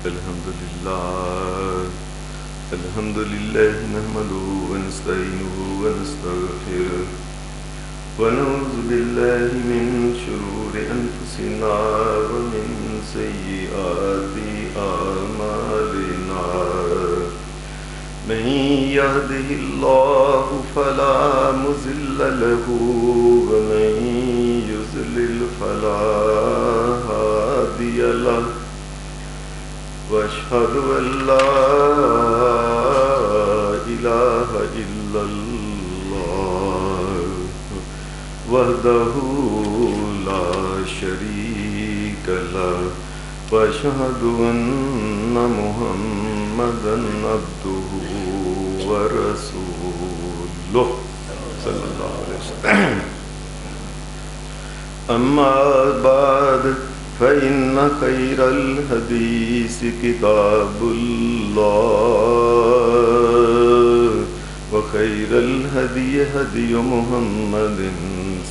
الحمد لله نحمده ونستعينه ونستغفره ونعوذ بالله من شرور أنفسنا ومن سيئات أعمالنا من يهده الله فلا مضل له ومن يضلل فلا هادي له وأشهد أن لا إله إلا الله وحده لا شريك له وأشهد أن محمدا عبده ورسوله صلى الله عليه وسلم. أما بعد فإن خير الحديث كتاب الله وخير الهدي هدي محمد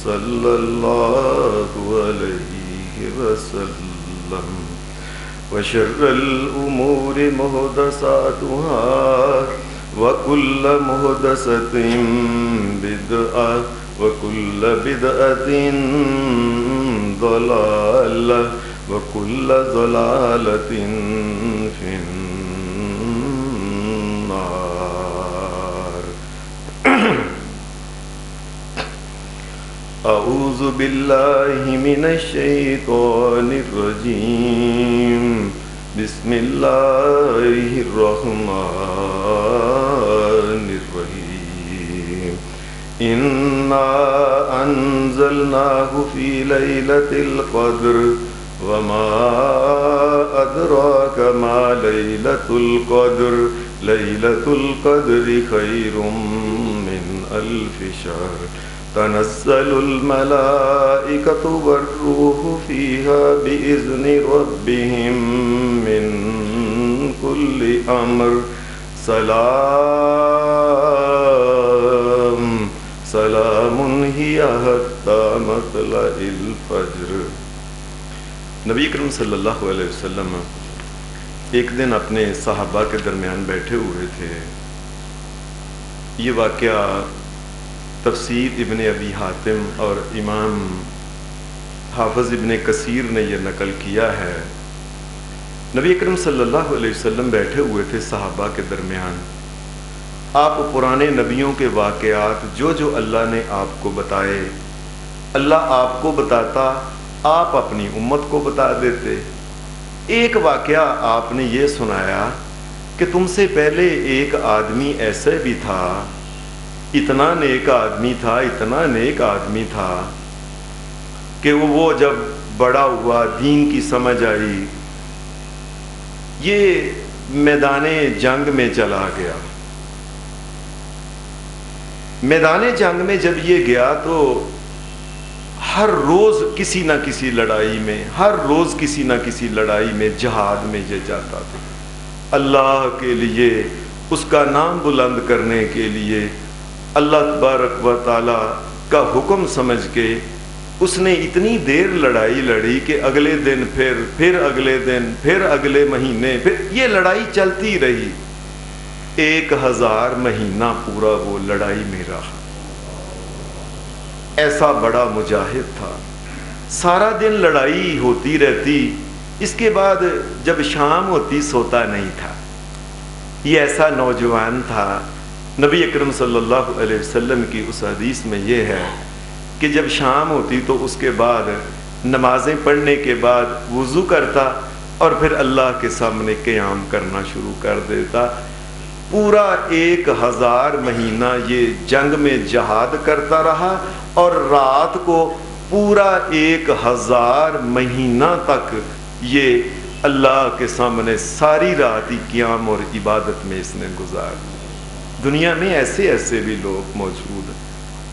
صلى الله عليه وسلم وشر الأمور محدثاتها وكل محدثة بدعة وكل بدعة ضلالة وكل ضلالة في النار. أعوذ بالله من الشيطان الرجيم. بسم الله الرحمن الرحيم. إنا أنزلناه في ليلة القدر وما أدراك ما ليلة القدر ليلة القدر خير من ألف شهر تنزل الملائكة والروح فيها بإذن ربهم من كل أمر سلام هي حتى مطلع الفجر. نبی اکرم صلی اللہ علیہ وسلم ایک دن اپنے صحابہ کے درمیان بیٹھے ہوئے تھے. یہ واقعہ تفسیر ابن ابی حاتم اور امام حافظ ابن کثیر نے یہ نقل کیا ہے. نبی اکرم صلی اللہ علیہ وسلم بیٹھے ہوئے تھے صحابہ کے درمیان. آپ پرانے نبیوں کے واقعات جو جو اللہ نے آپ کو بتائے اللہ آپ کو بتاتا، آپ اپنی امت کو بتا دیتے. ایک واقعہ آپ نے یہ سنایا کہ تم سے پہلے ایک آدمی ایسے بھی تھا، اتنا نیک آدمی تھا، اتنا نیک آدمی تھا کہ وہ جب بڑا ہوا دین کی سمجھ آئی یہ میدان جنگ میں چلا گیا. میدان جنگ میں جب یہ گیا تو ہر روز کسی نہ کسی لڑائی میں، ہر روز کسی نہ کسی لڑائی میں، جہاد میں یہ جاتا تھا. اللہ کے لیے، اس کا نام بلند کرنے کے لیے، اللہ تبارک و تعالی کا حکم سمجھ کے اس نے اتنی دیر لڑائی لڑی کہ اگلے دن پھر اگلے دن، پھر اگلے مہینے، پھر یہ لڑائی چلتی رہی. 1000 مہینہ پورا وہ لڑائی میں رہا. ایسا بڑا مجاہد تھا. سارا دن لڑائی ہوتی رہتی. اس کے بعد جب شام ہوتی سوتا نہیں تھا. یہ ایسا نوجوان تھا. نبی اکرم صلی اللہ علیہ وسلم کی اس حدیث میں یہ ہے کہ جب شام ہوتی تو اس کے بعد نمازیں پڑھنے کے بعد وضو کرتا اور پھر اللہ کے سامنے قیام کرنا شروع کر دیتا. پورا 1000 مہینہ یہ جنگ میں جہاد کرتا رہا اور رات کو پورا 1000 مہینہ تک یہ اللہ کے سامنے ساری رات ہی قیام اور عبادت میں اس نے گزار. دنیا میں ایسے ایسے بھی لوگ موجود ہیں.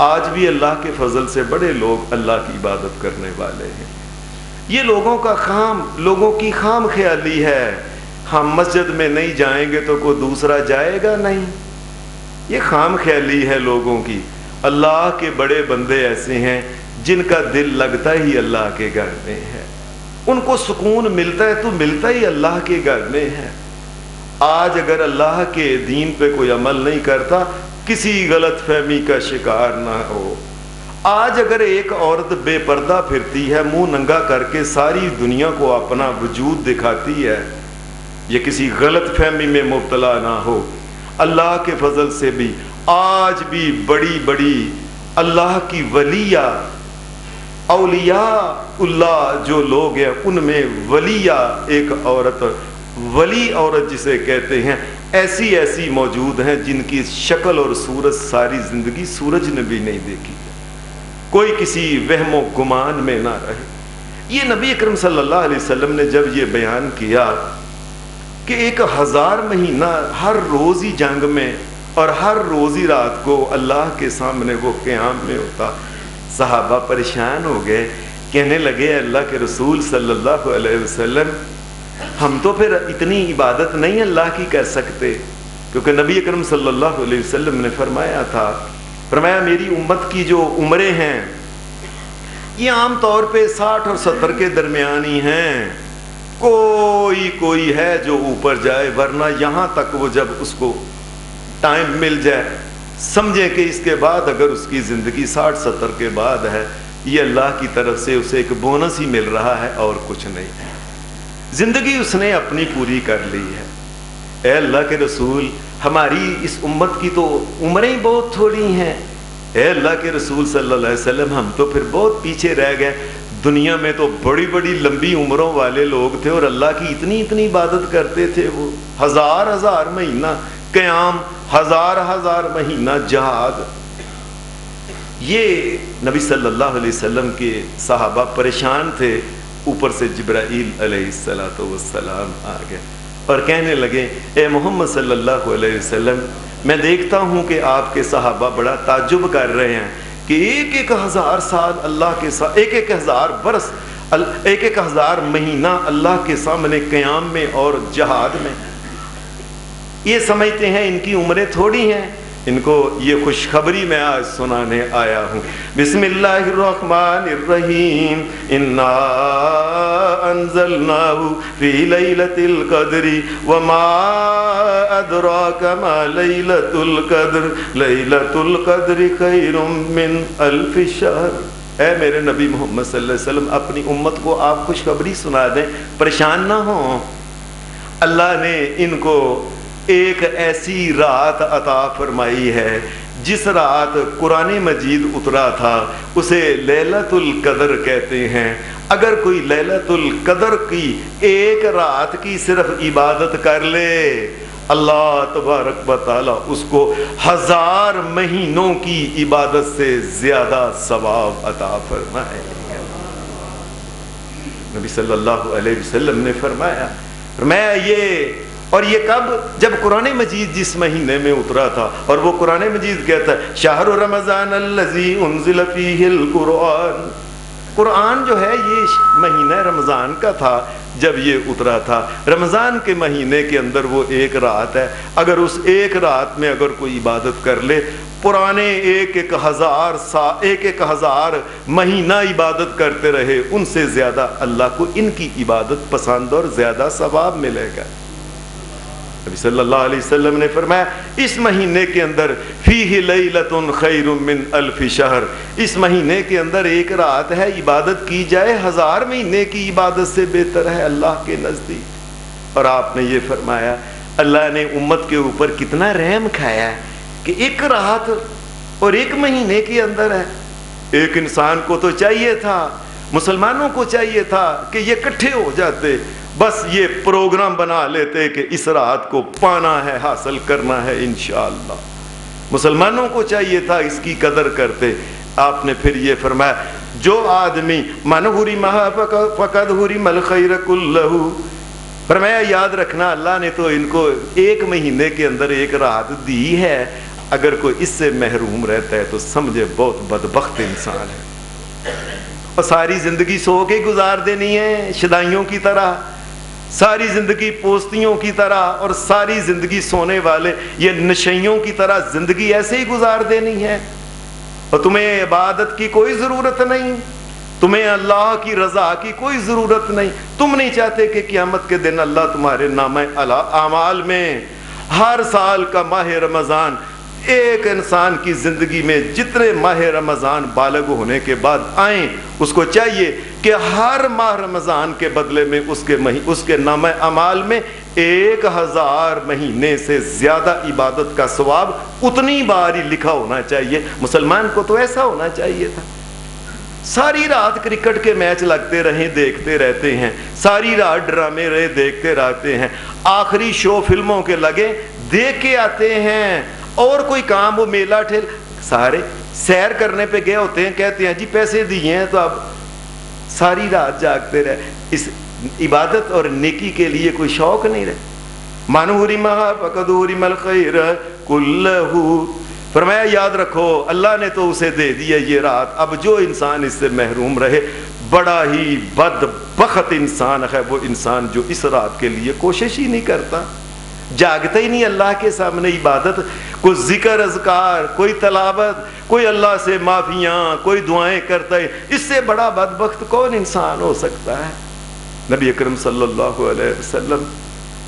آج بھی اللہ کے فضل سے بڑے لوگ اللہ کی عبادت کرنے والے ہیں. یہ لوگوں کی خام خیالی ہے. ہم مسجد میں نہیں جائیں گے تو کوئی دوسرا جائے گا نہیں. یہ خام خیالی ہے لوگوں کی. اللہ کے بڑے بندے ایسے ہیں جن کا دل لگتا ہی اللہ کے گھر میں ہے. ان کو سکون ملتا ہے تو ملتا ہی اللہ کے گھر میں ہے۔ آج اگر اللہ کے دین پہ کوئی عمل نہیں کرتا، کسی غلط فہمی کا شکار نہ ہو۔ آج اگر ایک عورت بے پردہ پھرتی ہے، منہ ننگا کر کے ساری دنیا کو اپنا وجود دکھاتی ہے، یہ کسی غلط فہمی میں مبتلا نہ ہو۔ اللہ کے فضل سے بھی آج بھی بڑی بڑی اللہ کی ولیہ، اولیاء اللہ جو لوگ ہیں، ان میں ولیہ ایک عورت، ولی عورت جسے کہتے ہیں، ایسی ایسی موجود ہیں جن کی شکل اور صورت ساری زندگی سورج نے بھی نہیں دیکھی۔ کوئی کسی وہم و گمان میں نہ رہے۔ یہ نبی اکرم صلی اللہ علیہ وسلم نے جب یہ بیان کیا کہ 1000 مہینہ ہر روز ہی جنگ میں اور ہر روز ہی رات کو اللہ کے سامنے وہ قیام میں ہوتا، صحابہ پریشان ہو گئے، کہنے لگے اللہ کے رسول صلی اللہ علیہ وسلم، ہم تو پھر اتنی عبادت نہیں اللہ کی کر سکتے، کیونکہ نبی اکرم صلی اللہ علیہ وسلم نے فرمایا تھا، فرمایا میری امت کی جو عمریں ہیں یہ عام طور پہ 60 اور 70 کے درمیان ہی ہیں، کوئی ہے جو اوپر جائے، ورنہ یہاں تک وہ جب اس کو ٹائم مل جائے سمجھے کہ اس کے بعد اگر اس کی زندگی 60-70 کے بعد ہے، یہ اللہ کی طرف سے اسے ایک بونس ہی مل رہا ہے اور کچھ نہیں ہے، زندگی اس نے اپنی پوری کر لی ہے۔ اے اللہ کے رسول، ہماری اس امت کی تو عمریں بہت تھوڑی ہیں، اے اللہ کے رسول صلی اللہ علیہ وسلم، ہم تو پھر بہت پیچھے رہ گئے، دنیا میں تو بڑی بڑی لمبی عمروں والے لوگ تھے اور اللہ کی اتنی عبادت کرتے تھے، وہ 1000 مہینہ قیام، 1000 مہینہ جہاد۔ یہ نبی صلی اللہ علیہ وسلم کے صحابہ پریشان تھے، اوپر سے جبرائیل علیہ السلام آ گئے اور کہنے لگے اے محمد صلی اللہ علیہ وسلم، میں دیکھتا ہوں کہ آپ کے صحابہ بڑا تعجب کر رہے ہیں کہ 1000 سال اللہ کے ساتھ، 1000 برس، 1000 مہینہ اللہ کے سامنے قیام میں اور جہاد میں، یہ سمجھتے ہیں ان کی عمریں تھوڑی ہیں۔ ان کو یہ خوشخبری میں آج سنانے آیا ہوں۔ بسم اللہ الرحمن الرحیم، انا انزلناہ فی لیلۃ القدر وما ادراک ما لیلۃ القدر، لیلۃ القدر خیر من الف شہر۔ اے میرے نبی محمد صلی اللہ علیہ وسلم، اپنی امت کو آپ خوشخبری سنا دیں، پریشان نہ ہوں۔ اللہ نے ان کو ایک ایسی رات عطا فرمائی ہے جس رات قرآن مجید اترا تھا، اسے لیلۃ القدر کہتے ہیں۔ اگر کوئی لیلۃ القدر کی ایک رات کی صرف عبادت کر لے، اللہ تبارک و تعالی اس کو 1000 مہینوں کی عبادت سے زیادہ ثواب عطا فرمائے گا۔ نبی صلی اللہ علیہ وسلم نے فرمایا یہ، اور یہ کب؟ جب قرآن مجید جس مہینے میں اترا تھا، اور وہ قرآن مجید کہتا ہے شہر رمضان الذی انزل فیہ القرآن، قرآن جو ہے یہ مہینہ رمضان کا تھا جب یہ اترا تھا۔ رمضان کے مہینے کے اندر وہ ایک رات ہے، اگر اس ایک رات میں اگر کوئی عبادت کر لے، پرانے 1000 مہینہ عبادت کرتے رہے، ان سے زیادہ اللہ کو ان کی عبادت پسند اور زیادہ ثواب ملے گا۔ نبی صلی اللہ علیہ وسلم نے فرمایا اس مہینے کے اندر فیہ لیلۃ خیر من الف شہر، اس مہینے کے اندر ایک رات ہے، عبادت کی جائے 1000 مہینے کی عبادت سے بہتر ہے اللہ کے نزدیک۔ اور آپ نے یہ فرمایا اللہ نے امت کے اوپر کتنا رحم کھایا ہے کہ ایک رات اور ایک مہینے کے اندر ہے۔ ایک انسان کو تو چاہیے تھا، مسلمانوں کو چاہیے تھا کہ یہ اکٹھے ہو جاتے، بس یہ پروگرام بنا لیتے کہ اس رات کو پانا ہے، حاصل کرنا ہے انشاءاللہ۔ مسلمانوں کو چاہیے تھا اس کی قدر کرتے۔ آپ نے پھر یہ فرمایا جو آدمی من حرم فقد حرم الخیر کلہ، فرمایا یاد رکھنا اللہ نے تو ان کو ایک مہینے کے اندر ایک رات دی ہے، اگر کوئی اس سے محروم رہتا ہے تو سمجھے بہت بدبخت انسان ہے۔ اور ساری زندگی سو کے گزار دینی ہے شدائیوں کی طرح، ساری زندگی پوستیوں کی طرح، اور ساری زندگی سونے والے یہ نشیوں کی طرح زندگی ایسے ہی گزار دینی ہے، اور تمہیں عبادت کی کوئی ضرورت نہیں۔ تمہیں اللہ کی رضا کی کوئی ضرورت نہیں. تم نہیں چاہتے کہ قیامت کے دن اللہ تمہارے نامہ اعمال میں ہر سال کا ماہ رمضان، ایک انسان کی زندگی میں جتنے ماہ رمضان بالغ ہونے کے بعد آئیں، اس کو چاہیے کہ ہر ماہ رمضان کے بدلے میں اس کے نامہ اعمال میں 1000 مہینے سے زیادہ عبادت کا ثواب اتنی بار ہی لکھا ہونا چاہیے. مسلمان کو تو ایسا ہونا چاہیے تھا. ساری رات کرکٹ کے میچ لگتے رہیں دیکھتے رہتے ہیں، ساری رات ڈرامے رہے دیکھتے رہتے ہیں، آخری شو فلموں کے لگے دیکھ کے آتے ہیں، اور کوئی کام وہ میلہ ٹھیل سارے سیر کرنے پہ گئے ہوتے ہیں، کہتے ہیں جی پیسے دیے ہیں تو اب ساری رات جاگتے رہے. اس عبادت اور نیکی کے لیے کوئی شوق نہیں رہے. من حرم فقد حرم الخیر کلہ، فرمایا یاد رکھو اللہ نے تو اسے دے دیا یہ رات، اب جو انسان اس سے محروم رہے بڑا ہی بدبخت انسان ہے وہ انسان جو اس رات کے لیے کوشش ہی نہیں کرتا، جاگتا ہی نہیں اللہ کے سامنے. عبادت، کوئی ذکر اذکار، کوئی تلاوت، کوئی اللہ سے معافیاں، کوئی دعائیں کرتا ہے، اس سے بڑا بدبخت کون انسان ہو سکتا ہے. نبی اکرم صلی اللہ علیہ وسلم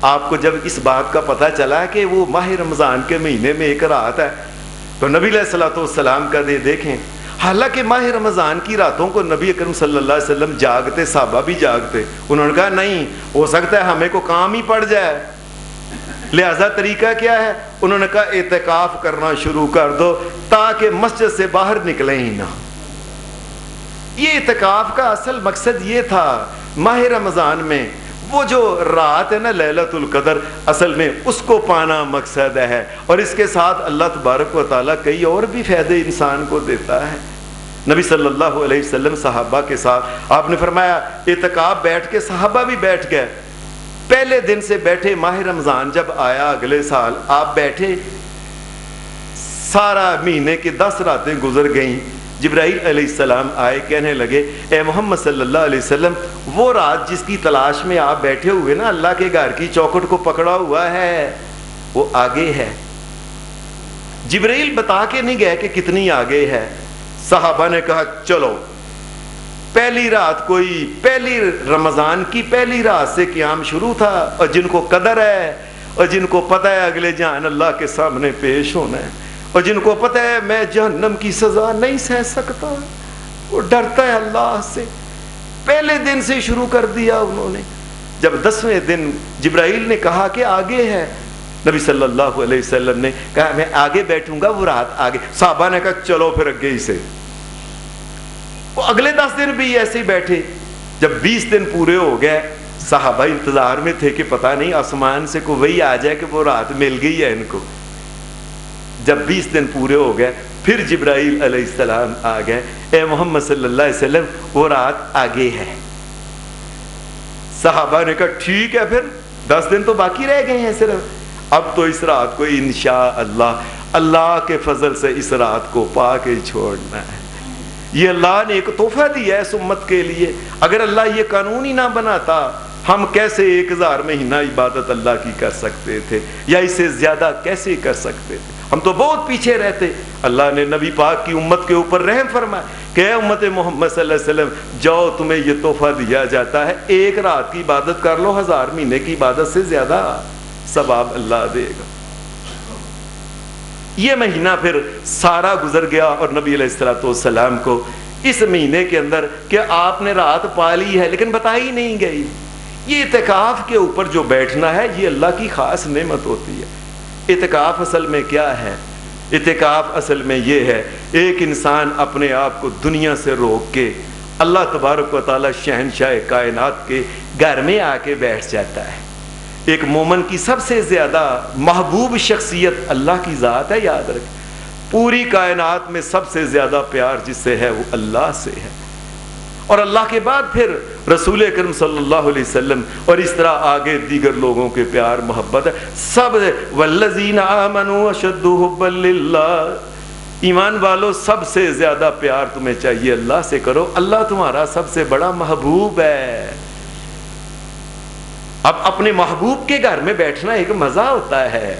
آپ کو جب اس بات کا پتہ چلا کہ وہ ماہ رمضان کے مہینے میں ایک رات ہے تو نبی علیہ الصلوۃ والسلام کا دیکھیں، حالانکہ ماہ رمضان کی راتوں کو نبی اکرم صلی اللہ علیہ وسلم جاگتے، صحابہ بھی جاگتے. انہوں نے کہا نہیں ہو سکتا ہے ہمیں کو کام ہی پڑ جائے، لہذا طریقہ کیا ہے؟ انہوں نے کہا اعتکاف کرنا شروع کر دو تاکہ مسجد سے باہر نکلیں ہی نہ. یہ اعتکاف کا اصل مقصد یہ تھا. ماہ رمضان میں وہ جو رات ہے نا لیلۃ القدر، اصل میں اس کو پانا مقصد ہے، اور اس کے ساتھ اللہ تبارک و تعالیٰ کئی اور بھی فائدے انسان کو دیتا ہے. نبی صلی اللہ علیہ وسلم صحابہ کے ساتھ آپ نے فرمایا اعتکاف بیٹھ کے، صحابہ بھی بیٹھ گئے. پہلے دن سے بیٹھے، ماہ رمضان جب آیا اگلے سال آپ بیٹھے، سارا مہینے کی 10 راتیں گزر گئیں. جبرائیل علیہ السلام آئے، کہنے لگے اے محمد صلی اللہ علیہ وسلم وہ رات جس کی تلاش میں آپ بیٹھے ہوئے نا اللہ کے گھر کی چوکھٹ کو پکڑا ہوا ہے وہ آگے ہے. جبرائیل بتا کے نہیں گئے کہ کتنی آگے ہے. صحابہ نے کہا چلو پہلی رات، کوئی پہلی رمضان کی پہلی رات سے قیام شروع تھا، اور جن کو قدر ہے اور جن کو پتہ ہے اگلے جان اللہ کے سامنے پیش ہونا ہے، اور جن کو پتہ ہے میں جہنم کی سزا نہیں سہ سکتا، وہ ڈرتا ہے اللہ سے، پہلے دن سے شروع کر دیا انہوں نے. جب 10ویں دن جبرائیل نے کہا کہ آگے ہے، نبی صلی اللہ علیہ وسلم نے کہا میں آگے بیٹھوں گا، وہ رات آگے. صحابہ نے کہا چلو پھر اگے ہی سے. وہ اگلے 10 دن بھی ایسے ہی بیٹھے. جب 20 دن پورے ہو گئے صحابہ انتظار میں تھے کہ پتہ نہیں آسمان سے کوئی وہی آ جائے کہ وہ رات مل گئی ہے ان کو. جب 20 دن پورے ہو گئے پھر جبرائیل علیہ السلام آ گئے، اے محمد صلی اللہ علیہ وسلم وہ رات آگے ہے. صحابہ نے کہا ٹھیک ہے پھر 10 دن تو باقی رہ گئے ہیں صرف، اب تو اس رات کو انشاءاللہ اللہ کے فضل سے اس رات کو پا کے چھوڑنا ہے. یہ اللہ نے ایک تحفہ دیا ہے اس امت کے لیے. اگر اللہ یہ قانون ہی نہ بناتا ہم کیسے 1000 مہینہ عبادت اللہ کی کر سکتے تھے، یا اس سے زیادہ کیسے کر سکتے تھے؟ ہم تو بہت پیچھے رہتے. اللہ نے نبی پاک کی امت کے اوپر رحم فرمایا کہ اے امت محمد صلی اللہ علیہ وسلم جاؤ تمہیں یہ تحفہ دیا جاتا ہے، ایک رات کی عبادت کر لو 1000 مہینے کی عبادت سے زیادہ ثواب اللہ دے گا. یہ مہینہ پھر سارا گزر گیا اور نبی علیہ الصلوۃ والسلام کو اس مہینے کے اندر کہ آپ نے رات پا لی ہے لیکن بتائی نہیں گئی. یہ اعتکاف کے اوپر جو بیٹھنا ہے یہ اللہ کی خاص نعمت ہوتی ہے. اعتکاف اصل میں کیا ہے؟ اعتکاف اصل میں یہ ہے ایک انسان اپنے آپ کو دنیا سے روک کے اللہ تبارک و تعالی شہنشاہ کائنات کے گھر میں آ کے بیٹھ جاتا ہے. ایک مومن کی سب سے زیادہ محبوب شخصیت اللہ کی ذات ہے. یاد رکھ پوری کائنات میں سب سے زیادہ پیار جس سے ہے وہ اللہ سے ہے، اور اللہ کے بعد پھر رسول اکرم صلی اللہ علیہ وسلم، اور اس طرح آگے دیگر لوگوں کے پیار محبت ہے. سب والذین آمنوا اشد حبا للہ، ایمان والو سب سے زیادہ پیار تمہیں چاہیے اللہ سے کرو، اللہ تمہارا سب سے بڑا محبوب ہے. اب اپنے محبوب کے گھر میں بیٹھنا ایک مزہ ہوتا ہے.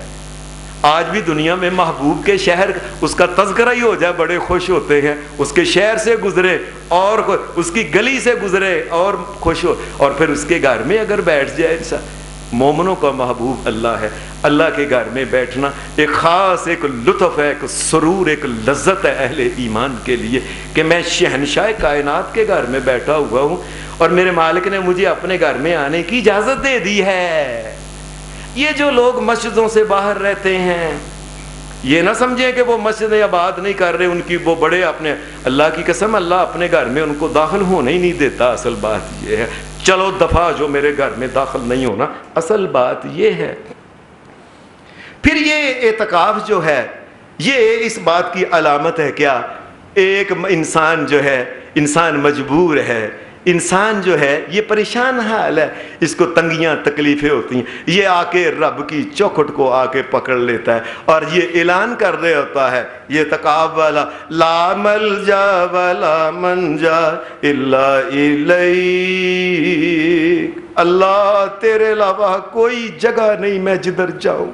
آج بھی دنیا میں محبوب کے شہر اس کا تذکرہ ہی ہو جائے بڑے خوش ہوتے ہیں، اس کے شہر سے گزرے اور اس کی گلی سے گزرے اور خوش ہو، اور پھر اس کے گھر میں اگر بیٹھ جائے انسان۔ مومنوں کا محبوب اللہ ہے، اللہ کے گھر میں بیٹھنا ایک خاص ایک لطف ہے، ایک سرور، ایک لذت ہے اہل ایمان کے لیے کہ میں شہنشاہ کائنات کے گھر میں بیٹھا ہوا ہوں اور میرے مالک نے مجھے اپنے گھر میں آنے کی اجازت دے دی ہے۔ یہ جو لوگ مسجدوں سے باہر رہتے ہیں یہ نہ سمجھیں کہ وہ مسجدیں آباد نہیں کر رہے، ان کی وہ بڑے اپنے، اللہ کی قسم اللہ اپنے گھر میں ان کو داخل ہونے ہی نہیں دیتا۔ اصل بات یہ ہے، چلو دفعہ جو میرے گھر میں داخل نہیں ہونا، اصل بات یہ ہے۔ پھر یہ اعتکاف جو ہے یہ اس بات کی علامت ہے کیا، ایک انسان جو ہے، انسان مجبور ہے، انسان جو ہے یہ پریشان حال ہے، اس کو تنگیاں تکلیفیں ہوتی ہیں، یہ آ کے رب کی چوکھٹ کو آ کے پکڑ لیتا ہے اور یہ اعلان کر رہے ہوتا ہے یہ اعتکاف والا، لا ملجا ولا منجا الا الیک، اللہ تیرے علاوہ کوئی جگہ نہیں میں جدھر جاؤں۔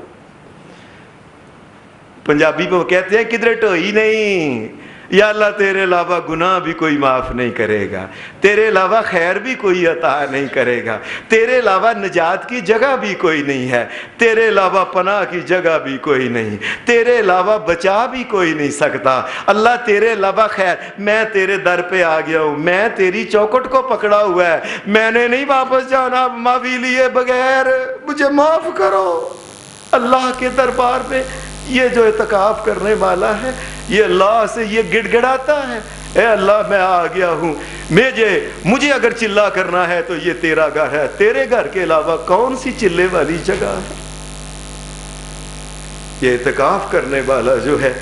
پنجابی میں وہ کہتے ہیں کدھر ٹوئی نہیں، یا اللہ تیرے علاوہ گناہ بھی کوئی معاف نہیں کرے گا، تیرے علاوہ خیر بھی کوئی عطا نہیں کرے گا، تیرے علاوہ نجات کی جگہ بھی کوئی نہیں ہے، تیرے علاوہ پناہ کی جگہ بھی کوئی نہیں، تیرے علاوہ بچا بھی کوئی نہیں سکتا، اللہ تیرے علاوہ خیر، میں تیرے در پہ آ گیا ہوں، میں تیری چوکھٹ کو پکڑا ہوا ہے، میں نے نہیں واپس جانا معافی لیے بغیر، مجھے معاف کرو۔ اللہ کے دربار میں یہ جو اعتکاف کرنے والا ہے یہ اللہ سے یہ گڑ گڑاتا ہے، اے اللہ میں آ گیا ہوں، مجھے اگر چلا کرنا ہے تو یہ تیرا گھر ہے، تیرے گھر کے علاوہ کون سی چلے والی جگہ ہے۔ یہ اعتکاف کرنے والا جو ہے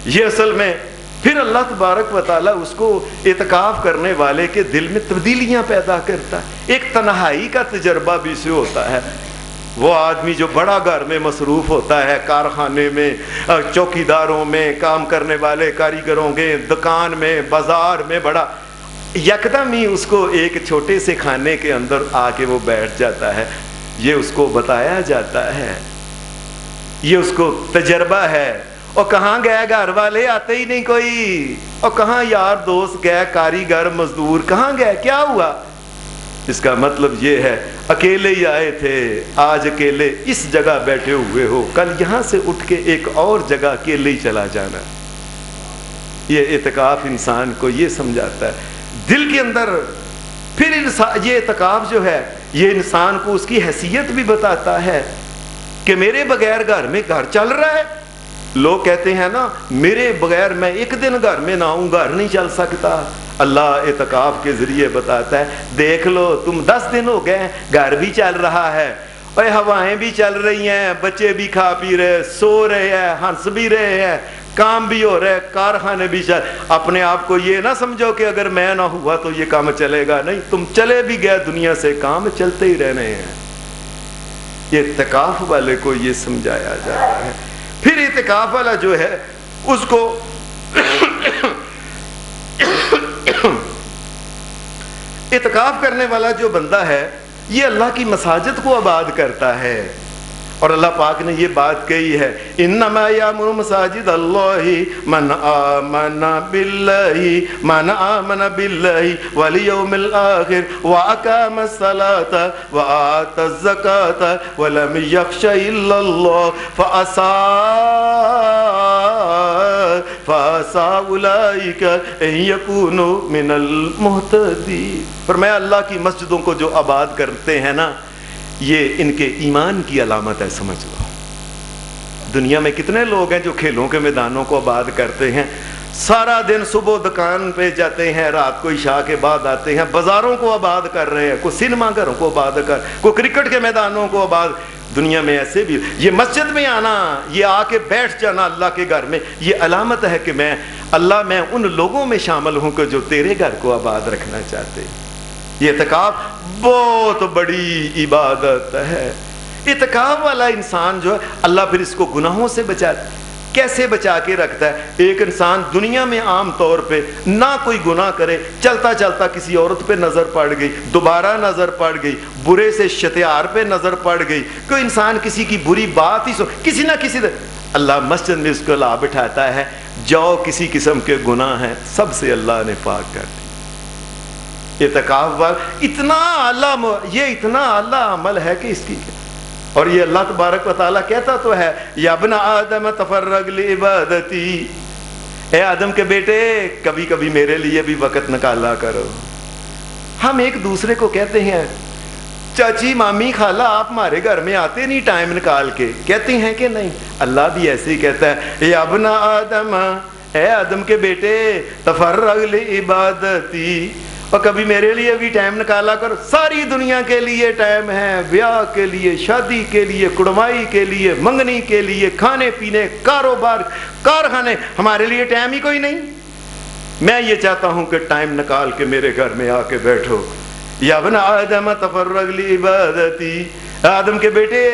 یہ اصل میں پھر اللہ تبارک و تعالیٰ اس کو اعتکاف کرنے والے کے دل میں تبدیلیاں پیدا کرتا ہے، ایک تنہائی کا تجربہ بھی سے ہوتا ہے۔ وہ آدمی جو بڑا گھر میں مصروف ہوتا ہے، کارخانے میں، چوکیداروں میں کام کرنے والے کاریگروں کے دکان میں، بازار میں، بڑا یکدم ہی اس کو ایک چھوٹے سے کھانے کے اندر آ کے وہ بیٹھ جاتا ہے، یہ اس کو بتایا جاتا ہے، یہ اس کو تجربہ ہے۔ اور کہاں گئے گھر والے، آتے ہی نہیں کوئی، اور کہاں یار دوست گئے، کاریگر مزدور کہاں گئے، کیا ہوا؟ اس کا مطلب یہ ہے اکیلے ہی آئے تھے، آج اکیلے اس جگہ بیٹھے ہوئے ہو، کل یہاں سے اٹھ کے ایک اور جگہ اکیلے ہی چلا جانا۔ یہ اعتکاف انسان کو یہ سمجھاتا ہے دل کے اندر۔ پھر یہ اعتکاف جو ہے یہ انسان کو اس کی حیثیت بھی بتاتا ہے کہ میرے بغیر گھر میں گھر چل رہا ہے۔ لوگ کہتے ہیں نا میرے بغیر میں ایک دن گھر میں نہ آؤں گھر نہیں چل سکتا، اللہ اعتکاف کے ذریعے بتاتا ہے دیکھ لو تم 10 دن ہو گئے گھر بھی چل رہا ہے، اور ہوائیں بھی چل رہی ہیں، بچے بھی کھا پی رہے، سو رہے ہیں، ہنس بھی رہے ہیں، کام بھی ہو رہے، کارخانے بھی چل۔ اپنے آپ کو یہ نہ سمجھو کہ اگر میں نہ ہوا تو یہ کام چلے گا، نہیں، تم چلے بھی گئے دنیا سے، کام چلتے ہی رہنے ہیں۔ یہ اعتکاف والے کو یہ سمجھایا جاتا ہے۔ پھر اعتکاف والا جو ہے اس کو اعتکاف کرنے والا جو بندہ ہے یہ اللہ کی مساجد کو آباد کرتا ہے، اور اللہ پاک نے یہ بات کہی ہے انما یامر مساجد اللہ من آمن باللہ والیوم الآخر واقام الصلاة وآت الزکاة ولم یخش الا اللہ فعسى اولئک ان یکونوا من المہتدین۔ فرمایا اللہ کی مسجدوں کو جو آباد کرتے ہیں نا یہ ان کے ایمان کی علامت ہے، سمجھ لو۔ دنیا میں کتنے لوگ ہیں جو کھیلوں کے میدانوں کو آباد کرتے ہیں، سارا دن صبح دکان پہ جاتے ہیں، رات کو عشاء کے بعد آتے ہیں، بازاروں کو آباد کر رہے ہیں، کوئی سینما گھروں کو آباد کوئی کرکٹ کے میدانوں کو آباد۔ دنیا میں ایسے بھی یہ مسجد میں آنا، یہ آ کے بیٹھ جانا اللہ کے گھر میں، یہ علامت ہے کہ میں ان لوگوں میں شامل ہوں کہ جو تیرے گھر کو آباد رکھنا چاہتے ہیں۔ یہ اعتکاف بہت بڑی عبادت ہے۔ اعتکاف والا انسان جو ہے اللہ پھر اس کو گناہوں سے بچاتا ہے۔ کیسے بچا کے رکھتا ہے؟ ایک انسان دنیا میں عام طور پہ نہ کوئی گناہ کرے، چلتا چلتا کسی عورت پہ نظر پڑ گئی، دوبارہ نظر پڑ گئی، برے سے شتیار پہ نظر پڑ گئی، کوئی انسان کسی کی بری بات ہی کسی نہ کسی اللہ مسجد میں اس کو لا بٹھاتا ہے، جاؤ کسی قسم کے گناہ ہیں سب سے اللہ نے پاک کر دی۔ اعتکاف اتنا اعلیٰ، یہ اتنا اعلیٰ عمل ہے کہ اس کی کیا، اور یہ اللہ تبارک و تعالیٰ کہتا تو ہے یا ابن آدم تفرغ لعبادتی، اے آدم کے بیٹے کبھی کبھی میرے لیے بھی وقت نکالا کرو۔ ہم ایک دوسرے کو کہتے ہیں چاچی مامی خالہ آپ ہمارے گھر میں آتے نہیں ٹائم نکال کے، کہتے ہیں کہ نہیں؟ اللہ بھی ایسے ہی کہتا ہے یا ابن آدم، اے آدم کے بیٹے تفرغ لعبادتی، اور کبھی میرے لیے بھی ٹائم نکالا کرو۔ ساری دنیا کے لیے ٹائم ہے، بیاہ کے لیے، شادی کے لیے، کڑمائی کے لیے، منگنی کے لیے، کھانے پینے، کاروبار، کارخانے، ہمارے لیے ٹائم ہی کوئی نہیں۔ میں یہ چاہتا ہوں کہ ٹائم نکال کے میرے گھر میں آ کے بیٹھو۔ یا ابن آدم تفرغ لعبادتی، آدم کے بیٹے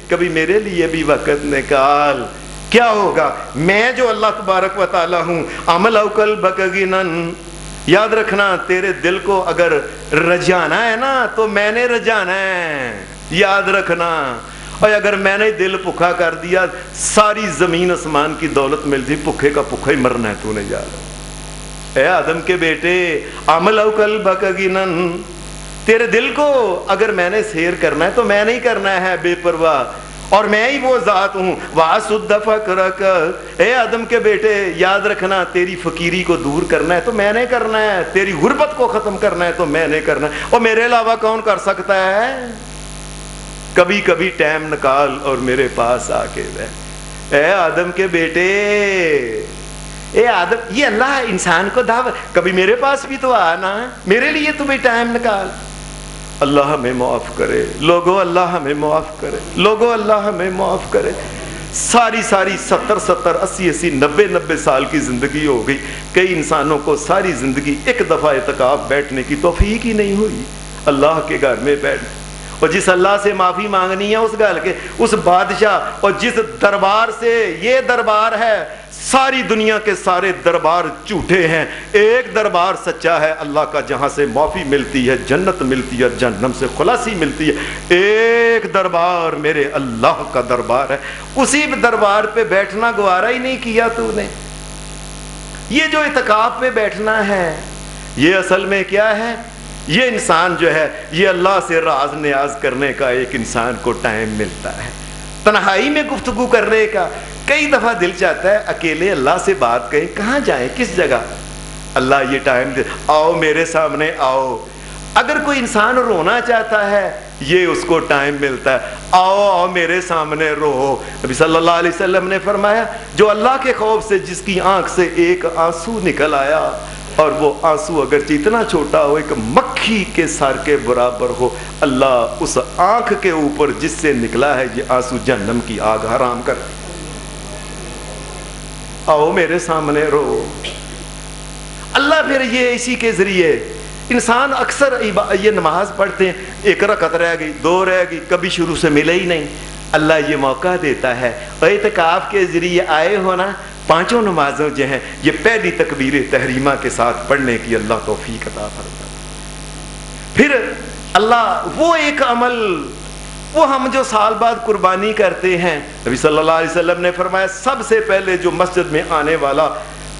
کبھی میرے لیے بھی وقت نکال۔ کیا ہوگا؟ میں جو اللہ تبارک و تعالی ہوں، عمل او قلبک غنن، یاد رکھنا تیرے دل کو اگر رجانا ہے نا تو میں نے رجانا ہے، یاد رکھنا۔ اور اگر میں نے دل بھوکا کر دیا، ساری زمین آسمان کی دولت مل جائے، بھوکے کا بھوکا ہی مرنا ہے، تو نہیں جا رہا۔ اے آدم کے بیٹے عمل او قلبک غنن، تیرے دل کو اگر میں نے سیر کرنا ہے تو میں نہیں کرنا ہے بے پرواہ، اور میں ہی وہ ذات ہوں۔ وَاسُدَّ فَقْرَكَ، اے آدم کے بیٹے یاد رکھنا تیری فقیری کو دور کرنا ہے تو میں نے کرنا ہے، تیری غربت کو ختم کرنا ہے تو میں نے کرنا ہے، اور میرے علاوہ کون کر سکتا ہے؟ کبھی کبھی ٹائم نکال اور میرے پاس آ کے بیٹھ۔ اے آدم کے بیٹے، اے آدم، یہ اللہ انسان کو دعوت، کبھی میرے پاس بھی تو آنا، میرے لیے تو بھی ٹائم نکال۔ اللہ ہمیں معاف کرے لوگوں، اللہ ہمیں معاف کرے لوگوں، اللہ ہمیں معاف کرے۔ ساری 70 80 90 سال کی زندگی ہو گئی، کئی انسانوں کو ساری زندگی ایک دفعہ اعتکاف بیٹھنے کی توفیق ہی نہیں ہوئی اللہ کے گھر میں بیٹھ، اور جس اللہ سے معافی مانگنی ہے اس گھر کے، اس بادشاہ، اور جس دربار سے، یہ دربار ہے، ساری دنیا کے سارے دربار جھوٹے ہیں، ایک دربار سچا ہے اللہ کا، جہاں سے معافی ملتی ہے، جنت ملتی ہے، جہنم سے خلاصی ملتی ہے۔ ایک دربار میرے اللہ کا دربار ہے، اسی دربار پہ بیٹھنا گوارا ہی نہیں کیا تو نے۔ یہ جو اعتکاف میں بیٹھنا ہے، یہ اصل میں کیا ہے؟ یہ انسان جو ہے، یہ اللہ سے راز نیاز کرنے کا ایک انسان کو ٹائم ملتا ہے، تنہائی میں گفتگو کرنے کا۔ کئی دفعہ دل چاہتا ہے اکیلے اللہ سے بات کہیں، کہاں جائیں، کس جگہ؟ اللہ یہ ٹائم دے، آؤ میرے سامنے آؤ۔ اگر کوئی انسان رونا چاہتا ہے، یہ اس کو ٹائم ملتا ہے، آؤ آؤ میرے سامنے رو۔ نبی صلی اللہ علیہ وسلم نے فرمایا جو اللہ کے خوف سے جس کی آنکھ سے ایک آنسو نکل آیا، اور وہ آنسو اگرچہ اتنا چھوٹا ہو، ایک مکھی کے سر کے برابر ہو، اللہ اس آنکھ کے اوپر جس سے نکلا ہے یہ آنسو جہنم کی آگ حرام کر دی۔ آؤ میرے سامنے رو۔ اللہ پھر یہ اسی کے ذریعے، انسان اکثر یہ نماز پڑھتے ہیں، ایک رکعت رہ گئی، 2 رہ گئی، کبھی شروع سے ملے ہی نہیں، اللہ یہ موقع دیتا ہے، اور اعتکاف کے ذریعے آئے ہونا، 5 نمازوں جو ہیں یہ پہلی تکبیر تحریمہ کے ساتھ پڑھنے کی اللہ توفیق عطا فرمائے۔ پھر اللہ وہ ایک عمل، وہ ہم جو سال بعد قربانی کرتے ہیں، نبی صلی اللہ علیہ وسلم نے فرمایا سب سے پہلے جو مسجد میں آنے والا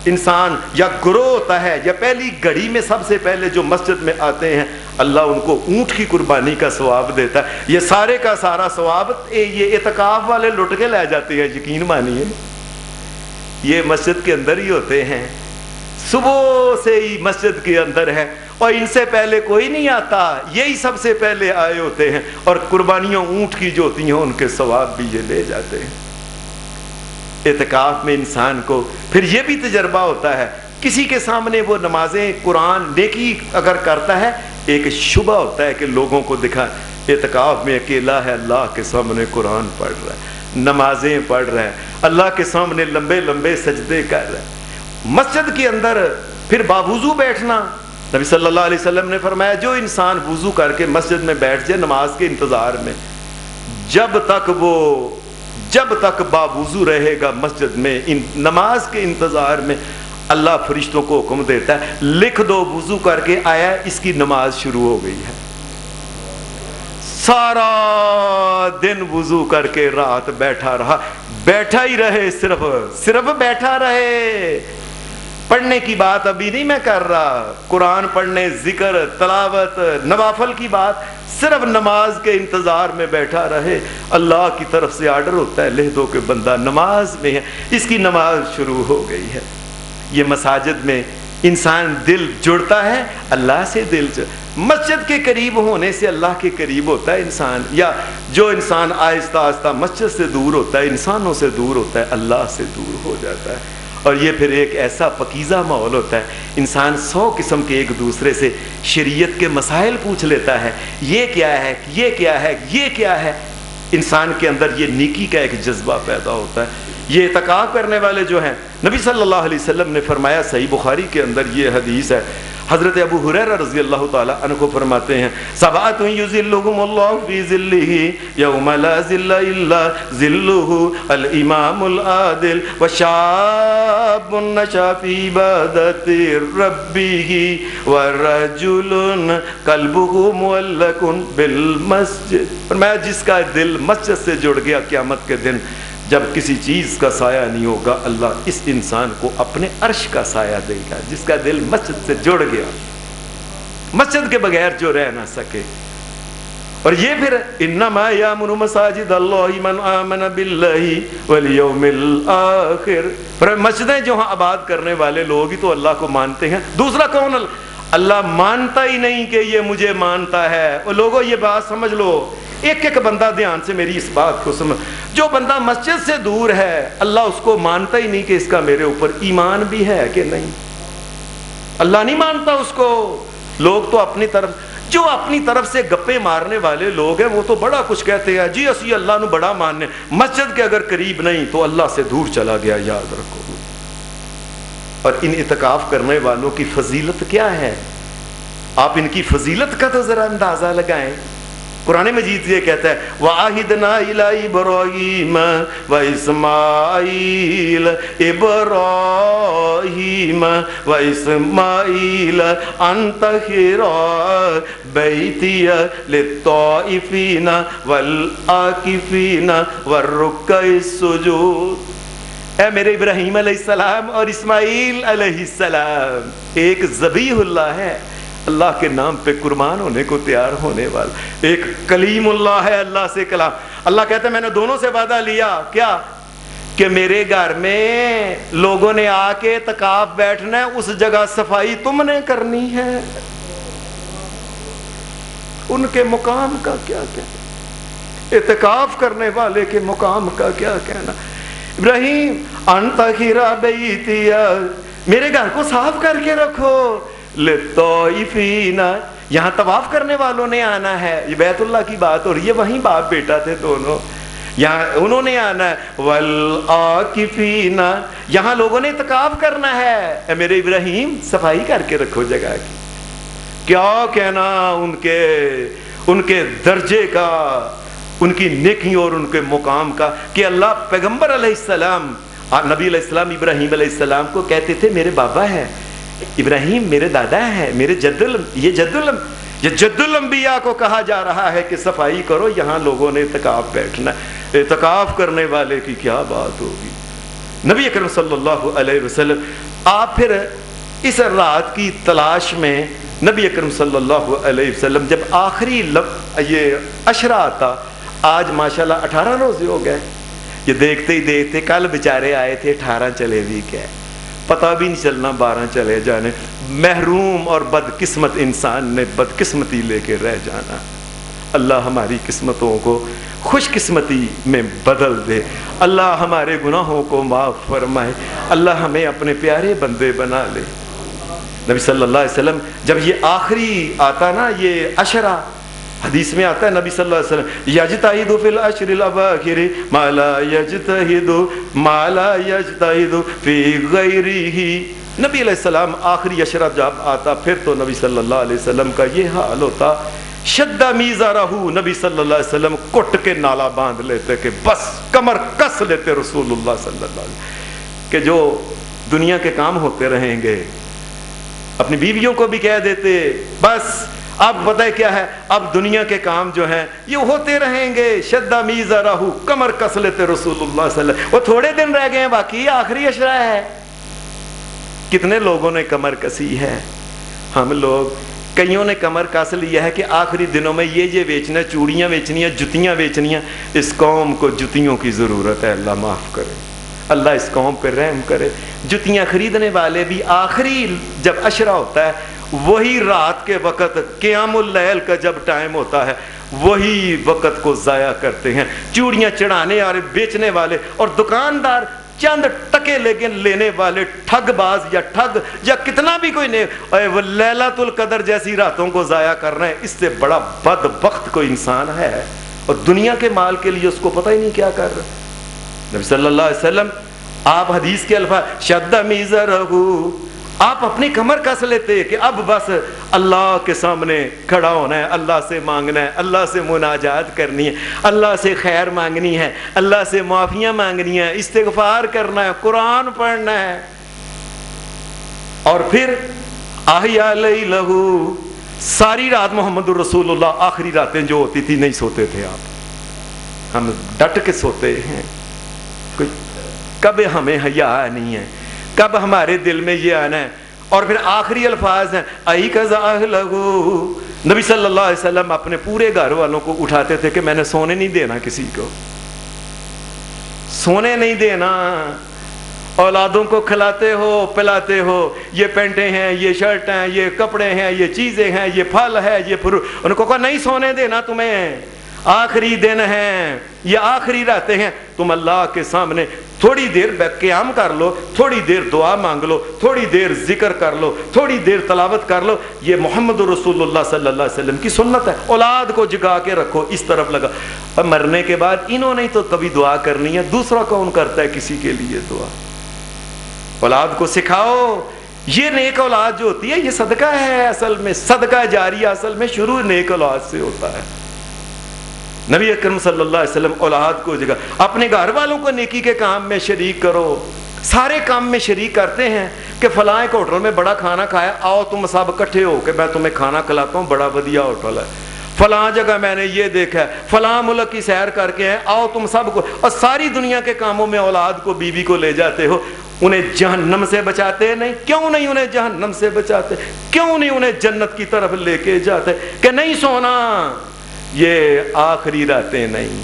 انسان یا گروہ ہوتا ہے، یا پہلی گھڑی میں سب سے پہلے جو مسجد میں آتے ہیں، اللہ ان کو اونٹ کی قربانی کا ثواب دیتا ہے۔ یہ سارے کا سارا ثواب یہ اعتکاف والے لٹ کے لے جاتے ہیں، یقین مانیے، یہ مسجد کے اندر ہی ہوتے ہیں، صبح سے ہی مسجد کے اندر ہے، اور ان سے پہلے کوئی نہیں آتا، یہی سب سے پہلے آئے ہوتے ہیں، اور قربانیاں اونٹ کی جو ہوتی ہیں ان کے ثواب بھی یہ لے جاتے ہیں۔ اعتکاف میں انسان کو پھر یہ بھی تجربہ ہوتا ہے، کسی کے سامنے وہ نمازیں، قرآن، نیکی اگر کرتا ہے، ایک شبہ ہوتا ہے کہ لوگوں کو دکھا، اعتکاف میں اکیلا ہے، اللہ کے سامنے قرآن پڑھ رہا ہے، نمازیں پڑھ رہا ہے، اللہ کے سامنے لمبے لمبے سجدے کر رہا ہے۔ مسجد کے اندر پھر باوضو بیٹھنا، نبی صلی اللہ علیہ وسلم نے فرمایا جو انسان وضو کر کے مسجد میں بیٹھ جائے نماز کے انتظار میں، جب تک باوضو رہے گا مسجد میں نماز کے انتظار میں، اللہ فرشتوں کو حکم دیتا ہے لکھ دو وضو کر کے آیا، اس کی نماز شروع ہو گئی ہے۔ سارا دن وضو کر کے رات بیٹھا رہا، بیٹھا ہی رہے، صرف بیٹھا رہے. پڑھنے کی بات ابھی نہیں میں کر رہا، قرآن پڑھنے، ذکر، تلاوت، نوافل کی بات، صرف نماز کے انتظار میں بیٹھا رہے. اللہ کی طرف سے آرڈر ہوتا ہے، لکھ دو کہ بندہ نماز میں ہے، اس کی نماز شروع ہو گئی ہے. یہ مساجد میں انسان دل جڑتا ہے اللہ سے، مسجد کے قریب ہونے سے اللہ کے قریب ہوتا ہے انسان. یا جو انسان آہستہ آہستہ مسجد سے دور ہوتا ہے، انسانوں سے دور ہوتا ہے، اللہ سے دور ہو جاتا ہے. اور یہ پھر ایک ایسا پکیزہ ماحول ہوتا ہے، انسان 100 قسم کے ایک دوسرے سے شریعت کے مسائل پوچھ لیتا ہے، یہ کیا ہے، یہ کیا ہے، یہ کیا ہے. انسان کے اندر یہ نیکی کا ایک جذبہ پیدا ہوتا ہے. یہ اعتکاف کرنے والے جو ہیں، نبی صلی اللہ علیہ وسلم نے فرمایا، صحیح بخاری کے اندر یہ حدیث ہے، حضرت ابو ہریرہ رضی اللہ تعالی عنہ کو فرماتے ہیں، سبعۃ یظلھم اللہ فی ظلہ یوم لا ظل الا ظلہ، الامام العادل وشاب نشأ فی عبادۃ ربہ ورجل قلبہ معلق بالمسجد. فرمایا جس کا دل مسجد سے جڑ گیا، قیامت کے دن جب کسی چیز کا سایہ نہیں ہوگا، اللہ اس انسان کو اپنے عرش کا سایہ دے گا. جس کا دل مسجد سے جڑ گیا، مسجد کے بغیر جو رہ نہ سکے. اور یہ پھر انما یامر مساجد اللہ من آمن باللہ والیوم الآخر. پر مسجدیں جو ہاں آباد کرنے والے لوگ ہی تو اللہ کو مانتے ہیں. دوسرا کون؟ اللہ مانتا ہی نہیں کہ یہ مجھے مانتا ہے. اور لوگوں یہ بات سمجھ لو، ایک ایک بندہ دھیان سے میری اس بات کو سمجھ. جو بندہ مسجد سے دور ہے، اللہ اس کو مانتا ہی نہیں کہ اس کا میرے اوپر ایمان بھی ہے کہ نہیں. اللہ نہیں مانتا اس کو. لوگ تو اپنی طرف، جو اپنی طرف سے گپے مارنے والے لوگ ہیں، وہ تو بڑا کچھ کہتے ہیں، جی اسی اللہ نو بڑا ماننے، مسجد کے اگر قریب نہیں تو اللہ سے دور چلا گیا. یاد رکھو. اور ان اعتکاف کرنے والوں کی فضیلت کیا ہے، آپ ان کی فضیلت کا تو ذرا اندازہ لگائیں. قرآن مجید یہ کہتا ہے، وَعَهِدْنَا إِلَىٰ إِبْرَاهِيمَ وَإِسْمَاعِيلَ إِبْرَاهِيمَ وَإِسْمَاعِيلَ أَن طَهِّرَ بَيْتِيَ لِلطَّائِفِينَ وَالْعَاكِفِينَ وَالرُّكَّعِ السُّجُودِ. اے میرے ابراہیم علیہ السلام اور اسماعیل علیہ السلام، ایک ذبیح اللہ ہے، اللہ کے نام پہ قربان ہونے کو تیار ہونے والا. ایک کلیم اللہ ہے، اللہ سے کلام. اللہ کہتا ہے میں نے دونوں سے وعدہ لیا، کیا؟ کہ میرے گھر میں لوگوں نے آ کے اعتکاف بیٹھنا ہے، اس جگہ صفائی تم نے کرنی ہے. ان کے مقام کا کیا کہنا، اعتکاف کرنے والے کے مقام کا کیا کہنا. ابراہیم انت خیرا بیتیا، میرے گھر کو صاف کر کے رکھو. للطائفین، یہاں طواف کرنے والوں نے آنا ہے. یہ بیت اللہ کی بات ہو رہی ہے، وہیں باپ بیٹا تھے دونوں، یہاں انہوں نے آنا ہے. والعاکفین، یہاں لوگوں نے اعتکاف کرنا ہے. اے میرے ابراہیم صفائی کر کے رکھو جگہ کی. کیا کہنا ان کے درجے کا، ان کی نیکی اور ان کے مقام کا، کہ اللہ پیغمبر علیہ السلام، نبی علیہ السلام ابراہیم علیہ السلام کو کہتے تھے میرے بابا ہے ابراہیم، میرے دادا ہے، میرے یہ جد الانبیاء کو کہا جا رہا ہے کہ صفائی کرو. یہاں لوگوں نے اعتکاف بیٹھنا. اعتکاف کرنے والے کی کیا بات ہوگی. نبی اکرم صلی اللہ علیہ وسلم، آپ پھر اس رات کی تلاش میں نبی اکرم صلی اللہ علیہ وسلم جب آخری یہ عشرہ آتا، آج ماشاءاللہ 18 روزے ہو گئے. یہ دیکھتے ہی دیکھتے، کل بیچارے آئے تھے 18 چلے بھی گئے، پتہ بھی نہیں چلنا 12 چلے جانے. محروم اور بدقسمت انسان نے بدقسمتی لے کے رہ جانا. اللہ ہماری قسمتوں کو خوش قسمتی میں بدل دے. اللہ ہمارے گناہوں کو معاف فرمائے. اللہ ہمیں اپنے پیارے بندے بنا لے. نبی صلی اللہ علیہ وسلم جب یہ آخری آتا نا، یہ عشرہ، حدیث میں آتا ہے نبی صلی اللہ علیہ وسلم یجتہد فی العشر الاواخر ما لا یجتہد فی غیرہ. نبی علیہ السلام آخری عشرہ جب آتا، پھر تو نبی صلی اللہ علیہ وسلم کا یہ حال ہوتا، شدہ میزارہ، نبی صلی اللہ علیہ وسلم کٹ کے نالا باندھ لیتے کہ بس، کمر کس لیتے رسول اللہ صلی اللہ علیہ وسلم کہ جو دنیا کے کام ہوتے رہیں گے. اپنی بیویوں کو بھی کہہ دیتے بس اب پتہ ہے کیا ہے، اب دنیا کے کام جو ہیں یہ ہوتے رہیں گے. شدہ میزا راہو کمر کس لیتے رسول اللہ صلی اللہ علیہ وسلم. وہ تھوڑے دن رہ گئے ہیں، باقی آخری اشرا ہے. کتنے لوگوں نے کمر کسی ہے؟ ہم لوگ کئیوں نے کمر کس لیا ہے کہ آخری دنوں میں یہ بیچنا، چوڑیاں بیچنی ہیں، جتیاں بیچنی ہیں. اس قوم کو جتیوں کی ضرورت ہے. اللہ معاف کرے، اللہ اس قوم پہ رحم کرے. جتیاں خریدنے والے بھی آخری جب عشرہ ہوتا ہے، وہی رات کے وقت قیام اللیل کا جب ٹائم ہوتا ہے، وہی وقت کو ضائع کرتے ہیں. چوڑیاں چڑھانے والے، بیچنے والے اور دکاندار، چند ٹکے لینے والے ٹھگ باز یا ٹھگ یا کتنا بھی کوئی نہیں، وہ لیلۃ القدر جیسی راتوں کو ضائع کر رہے ہیں. اس سے بڑا بدبخت کوئی انسان ہے، اور دنیا کے مال کے لیے اس کو پتہ ہی نہیں کیا کر رہا. نبی صلی اللہ علیہ وسلم آپ حدیث کے الفاظ شد میزرہو، آپ اپنی کمر کس لیتے کہ اب بس اللہ کے سامنے کھڑا ہونا ہے، اللہ سے مانگنا ہے، اللہ سے مناجات کرنی ہے، اللہ سے خیر مانگنی ہے، اللہ سے معافیاں مانگنی ہے، استغفار کرنا ہے، قرآن پڑھنا ہے. اور پھر احیا لیلہ، ساری رات محمد الرسول اللہ، آخری راتیں جو ہوتی تھی نہیں سوتے تھے آپ. ہم ڈٹ کے سوتے ہیں. کب ہمیں حیا نہیں ہے، کب ہمارے دل میں یہ آنا ہے. اور پھر آخری الفاظ ہیں ایقظ اہلہ. نبی صلی اللہ علیہ وسلم اپنے پورے گھر والوں کو اٹھاتے تھے کہ میں نے سونے نہیں دینا، کسی کو سونے نہیں دینا. اولادوں کو کھلاتے ہو، پلاتے ہو، یہ پینٹیں ہیں، یہ شرٹ ہیں، یہ کپڑے ہیں، یہ چیزیں ہیں، یہ پھل ہے، یہ فروٹ، ان کو کہا نہیں سونے دینا تمہیں. آخری دن ہیں، یہ آخری راتیں ہیں، تم اللہ کے سامنے تھوڑی دیر قیام کر لو، تھوڑی دیر دعا مانگ لو، تھوڑی دیر ذکر کر لو، تھوڑی دیر تلاوت کر لو. یہ محمد رسول اللہ صلی اللہ علیہ وسلم کی سنت ہے. اولاد کو جگا کے رکھو، اس طرف لگا. اب مرنے کے بعد انہوں نے تو کبھی دعا کرنی ہے، دوسرا کون کرتا ہے کسی کے لیے دعا؟ اولاد کو سکھاؤ. یہ نیک اولاد جو ہوتی ہے یہ صدقہ ہے، اصل میں صدقہ جاریہ اصل میں شروع نیک اولاد سے ہوتا ہے. نبی اکرم صلی اللہ علیہ وسلم اولاد کو جگہ، اپنے گھر والوں کو نیکی کے کام میں شریک کرو. سارے کام میں شریک کرتے ہیں کہ فلاں ایک ہوٹل میں بڑا کھانا کھایا، آؤ تم سب اکٹھے ہو کہ میں تمہیں کھانا کھلاتا ہوں، بڑا ودیا ہوٹل ہے. فلاں جگہ میں نے یہ دیکھا ہے، فلاں ملک کی سیر کر کے ہیں، آؤ تم سب کو. اور ساری دنیا کے کاموں میں اولاد کو، بیوی کو لے جاتے ہو. انہیں جہنم سے بچاتے نہیں؟ کیوں نہیں انہیں جہنم سے بچاتے؟ کیوں نہیں انہیں جنت کی طرف لے کے جاتے کہ نہیں سونا؟ یہ آخری راتیں نہیں،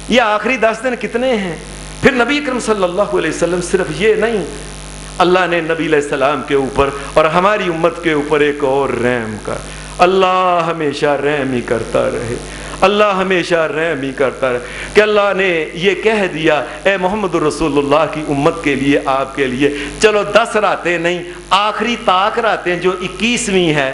یہ آخری 10 دن کتنے ہیں. پھر نبی اکرم صلی اللہ علیہ وسلم صرف یہ نہیں، اللہ نے نبی علیہ السلام کے اوپر اور ہماری امت کے اوپر ایک اور رحم کا. اللہ ہمیشہ رحم ہی کرتا رہے، اللہ ہمیشہ رحم ہی کرتا رہے کہ اللہ نے یہ کہہ دیا اے محمد رسول اللہ کی امت کے لیے، آپ کے لیے چلو 10 راتیں نہیں، آخری طاق راتیں جو 21ویں ہے،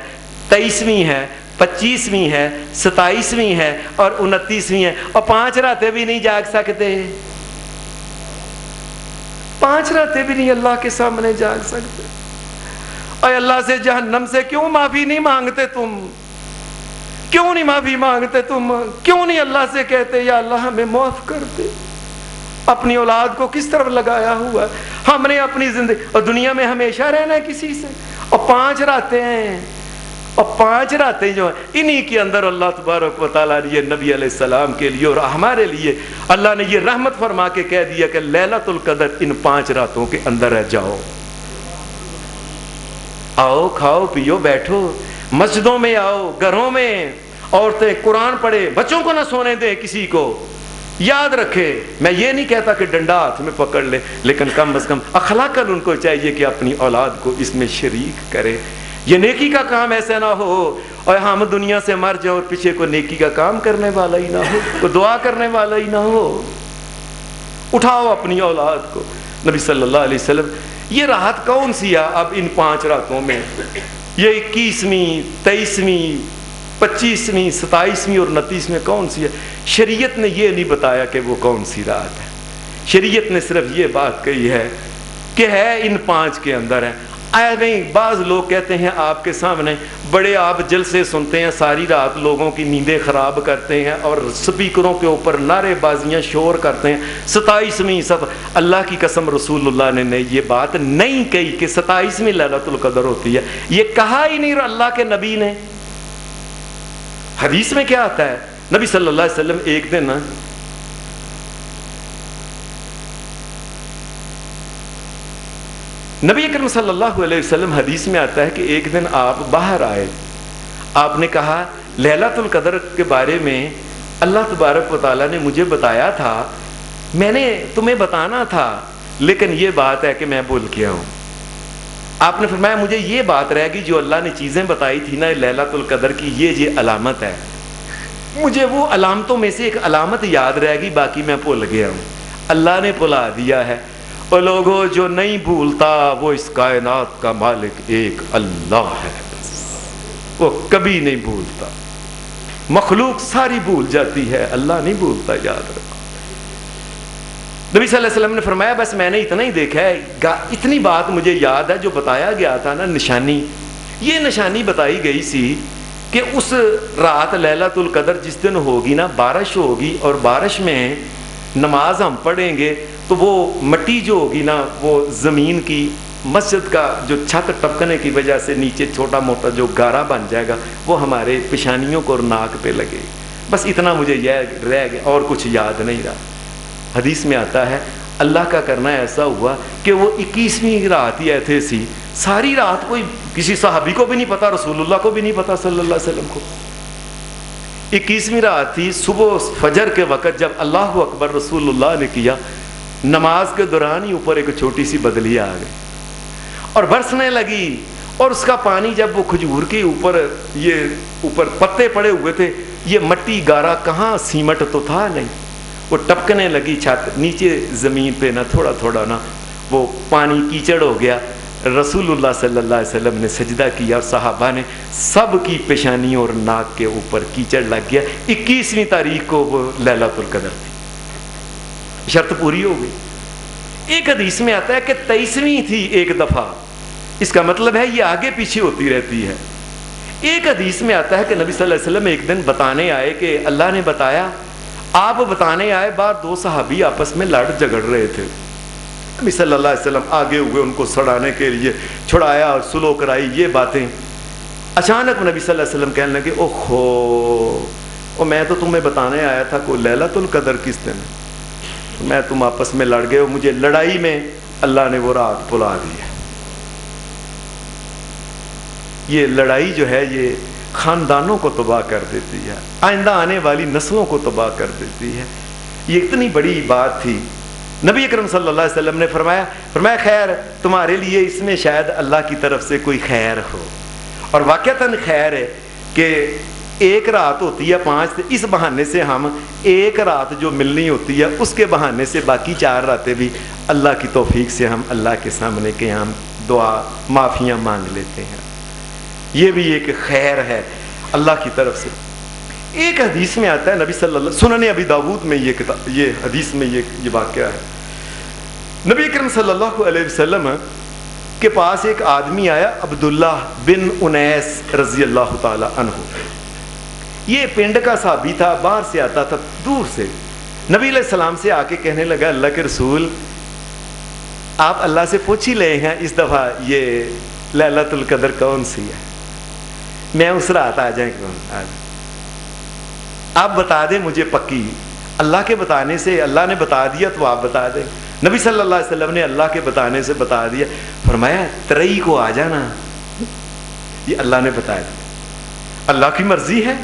23ویں ہے، 25ویں ہے، 27ویں ہے اور 29ویں ہے. اور 5 راتیں بھی نہیں جاگ سکتے، 5 راتیں بھی نہیں اللہ کے سامنے جاگ سکتے. اے اللہ سے جہنم سے کیوں معافی نہیں مانگتے تم؟ کیوں نہیں معافی مانگتے تم؟ کیوں نہیں اللہ سے کہتے یا اللہ ہمیں معاف کر دے؟ اپنی اولاد کو کس طرف لگایا ہوا ہے ہم نے اپنی زندگی، اور دنیا میں ہمیشہ رہنا ہے کسی سے. اور 5 راتیں ہیں، اور 5 راتیں جو ہیں انہی کے اندر اللہ تبارک و تعالیٰ نے یہ نبی علیہ السلام کے لیے اور ہمارے لیے اللہ نے یہ رحمت فرما کے کہہ دیا کہ لیلۃ القدر ان 5 راتوں کے اندر ہے. جاؤ، آؤ، کھاؤ پیو، بیٹھو، مسجدوں میں آؤ، گھروں میں عورتیں قرآن پڑھے، بچوں کو نہ سونے دیں کسی کو. یاد رکھے، میں یہ نہیں کہتا کہ ڈنڈا ہاتھ میں پکڑ لے، لیکن کم از کم اخلاقاً ان کو چاہیے کہ اپنی اولاد کو اس میں شریک کرے. یہ نیکی کا کام ایسا نہ ہو اور ہم دنیا سے مر جائیں اور پیچھے کوئی نیکی کا کام کرنے والا ہی نہ ہو، کوئی دعا کرنے والا ہی نہ ہو. اٹھاؤ اپنی اولاد کو. نبی صلی اللہ علیہ وسلم، یہ راحت کون سی ہے اب ان 5 راتوں میں؟ یہ 21ویں، 23ویں، 25ویں، 27ویں اور 29ویں کون سی ہے؟ شریعت نے یہ نہیں بتایا کہ وہ کون سی رات ہے. شریعت نے صرف یہ بات کہی ہے کہ ہے ان 5 کے اندر ہے. نہیں، بعض لوگ کہتے ہیں آپ کے سامنے، بڑے آپ جلسے سنتے ہیں، ساری رات لوگوں کی نیندیں خراب کرتے ہیں اور سپیکروں کے اوپر نعرے بازیاں شور کرتے ہیں. 27ویں سب، اللہ کی قسم رسول اللہ نے یہ بات نہیں کہی کہ 27ویں لیلۃ القدر ہوتی ہے. یہ کہا ہی نہیں اللہ کے نبی نے. حدیث میں کیا آتا ہے؟ نبی صلی اللہ علیہ وسلم ایک دن نبی اکرم صلی اللہ علیہ وسلم حدیث میں آتا ہے کہ ایک دن آپ باہر آئے، آپ نے کہا لیلۃ القدر کے بارے میں اللہ تبارک و تعالیٰ نے مجھے بتایا تھا، میں نے تمہیں بتانا تھا لیکن یہ بات ہے کہ میں بھول گیا ہوں۔ آپ نے فرمایا مجھے یہ بات رہ گئی جو اللہ نے چیزیں بتائی تھی نا لیلۃ القدر کی، یہ علامت ہے، مجھے وہ علامتوں میں سے ایک علامت یاد رہ گئی، باقی میں بھول گیا ہوں۔ اللہ نے بھلا دیا ہے۔ اور لوگوں جو نہیں بھولتا وہ اس کائنات کا مالک ایک اللہ ہے، وہ کبھی نہیں بھولتا۔ مخلوق ساری بھول جاتی ہے، اللہ نہیں بھولتا، یاد رکھو۔ نبی صلی اللہ علیہ وسلم نے فرمایا بس میں نے اتنا ہی دیکھا ہے، اتنی بات مجھے یاد ہے جو بتایا گیا تھا نا نشانی، یہ نشانی بتائی گئی سی کہ اس رات لیلۃ القدر جس دن ہوگی نا بارش ہوگی، اور بارش میں نماز ہم پڑھیں گے تو وہ مٹی جو ہوگی نا وہ زمین کی مسجد کا جو چھت ٹپکنے کی وجہ سے نیچے چھوٹا موٹا جو گارا بن جائے گا وہ ہمارے پیشانیوں کو اور ناک پہ لگے، بس اتنا مجھے یاد رہ گیا اور کچھ یاد نہیں رہا۔ حدیث میں آتا ہے اللہ کا کرنا ایسا ہوا کہ وہ 21ویں رات ہی ایسے سی، ساری رات کوئی کسی صحابی کو بھی نہیں پتا، رسول اللہ کو بھی نہیں پتا صلی اللہ علیہ وسلم کو۔ 21ویں رات تھی، صبح فجر کے وقت جب اللہ اکبر رسول اللہ نے کیا، نماز کے دوران ہی اوپر ایک چھوٹی سی بدلی آ گئی اور برسنے لگی، اور اس کا پانی جب وہ کھجور کے اوپر یہ اوپر پتے پڑے ہوئے تھے، یہ مٹی گارا کہاں، سیمٹ تو تھا نہیں، وہ ٹپکنے لگی چھت، نیچے زمین پہ نا تھوڑا تھوڑا نا وہ پانی کیچڑ ہو گیا۔ رسول اللہ صلی اللہ علیہ وسلم نے سجدہ کیا اور صحابہ نے سب کی پیشانیوں اور ناک کے اوپر کیچڑ لگ گیا۔ 21ویں تاریخ کو وہ لیلۃ القدر تھی، شرط پوری ہو گئی۔ ایک حدیث میں آتا ہے کہ 23ویں تھی ایک دفعہ، اس کا مطلب ہے یہ آگے پیچھے ہوتی رہتی ہے۔ ایک حدیث میں آتا ہے کہ نبی صلی اللہ علیہ وسلم ایک دن بتانے آئے کہ اللہ نے بتایا، آپ بتانے آئے، بعد دو صحابی آپس میں لڑ جھگڑ رہے تھے، نبی صلی اللہ علیہ وسلم آگے ہوئے ان کو سڑانے کے لیے، چھڑایا اور سلو کرائی یہ باتیں۔ اچانک نبی صلی اللہ علیہ وسلم کہنے لگے اوہ میں تو تمہیں بتانے آیا تھا کوئی لیلۃ القدر کس دن، میں تم آپس میں لڑ گئے ہو، مجھے لڑائی میں اللہ نے وہ رات بھلا دی ہے۔ یہ لڑائی جو ہے یہ خاندانوں کو تباہ کر دیتی ہے، آئندہ آنے والی نسلوں کو تباہ کر دیتی ہے۔ یہ اتنی بڑی بات تھی۔ نبی اکرم صلی اللہ علیہ وسلم نے فرمایا خیر تمہارے لیے اس میں شاید اللہ کی طرف سے کوئی خیر ہو، اور واقعتاً خیر ہے کہ ایک رات ہوتی ہے 5، اس بہانے سے ہم ایک رات جو ملنی ہوتی ہے اس کے بہانے سے باقی 4 راتیں بھی اللہ کی توفیق سے ہم اللہ کے سامنے قیام، دعا، معافیاں مانگ لیتے ہیں۔ یہ بھی ایک خیر ہے اللہ کی طرف سے۔ ایک حدیث میں آتا ہے نبی صلی اللہ سنن ابی داود میں یہ حدیث میں یہ واقعہ ہے، نبی اکرم صلی اللہ علیہ وسلم کے پاس ایک آدمی آیا، عبداللہ بن انیس رضی اللہ تعالی عنہ، یہ پنڈ کا صحابی تھا، باہر سے آتا تھا دور سے، نبی علیہ السلام سے آ کے کہنے لگا اللہ کے رسول آپ اللہ سے پوچھ ہی لے ہیں اس دفعہ یہ لیلۃ القدر کون سی ہے، میں اس رات آ جائیں کون، آپ بتا دیں مجھے پکی، اللہ کے بتانے سے، اللہ نے بتا دیا تو آپ بتا دیں۔ نبی صلی اللہ علیہ وسلم نے اللہ کے بتانے سے بتا دیا، فرمایا 23 کو آ جانا، یہ اللہ نے بتایا، اللہ کی مرضی ہے۔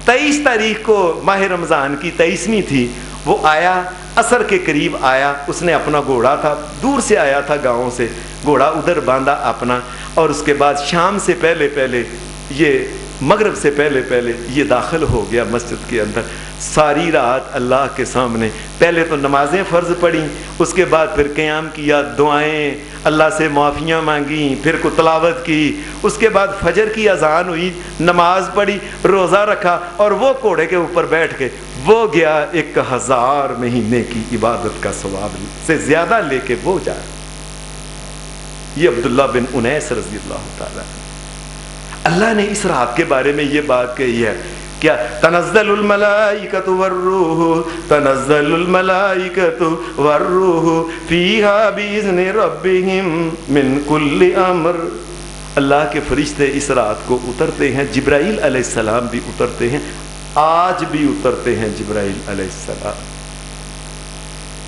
23 تاریخ کو ماہ رمضان کی 23ویں تھی، وہ آیا، عصر کے قریب آیا، اس نے اپنا گھوڑا تھا، دور سے آیا تھا گاؤں سے، گھوڑا ادھر باندھا اپنا، اور اس کے بعد شام سے پہلے یہ مغرب سے پہلے یہ داخل ہو گیا مسجد کے اندر۔ ساری رات اللہ کے سامنے پہلے تو نمازیں فرض پڑھیں، اس کے بعد پھر قیام کیا، دعائیں، اللہ سے معافیاں مانگیں، پھر کو تلاوت کی، اس کے بعد فجر کی اذان ہوئی، نماز پڑھی، روزہ رکھا، اور وہ گھوڑے کے اوپر بیٹھ کے وہ گیا 1000 مہینے کی عبادت کا ثواب سے زیادہ لے کے وہ جا۔ یہ عبداللہ بن انیس رضی اللہ تعالیٰ، اللہ نے اس رات کے بارے میں یہ بات کہی ہے، کیا تنزل الملائکۃ والروح، تنزل الملائکۃ والروح فیہا باذن ربہم من کل امر، اللہ کے فرشتے اس رات کو اترتے ہیں، جبرائیل علیہ السلام بھی اترتے ہیں، آج بھی اترتے ہیں جبرائیل علیہ السلام۔